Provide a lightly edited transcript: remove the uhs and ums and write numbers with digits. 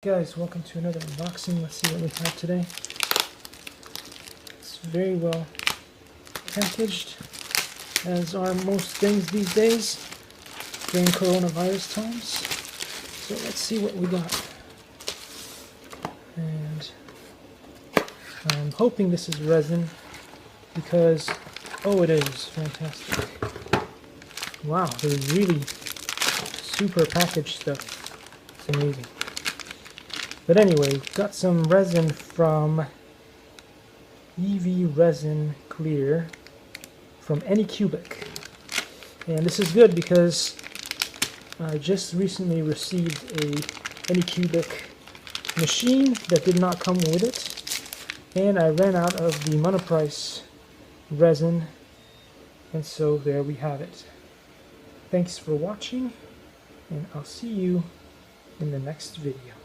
Guys, welcome to another unboxing. Let's see what we have today. It's very well packaged, as are most things these days during coronavirus times. So let's see what we got. And I'm hoping this is resin because, oh, it is fantastic. Wow, they're really super packaged stuff. It's amazing. But anyway, got some resin from EV Resin Clear from Anycubic. And this is good because I just recently received a Anycubic machine that did not come with it. And I ran out of the monoprice resin. And so there we have it. Thanks for watching, and I'll see you in the next video.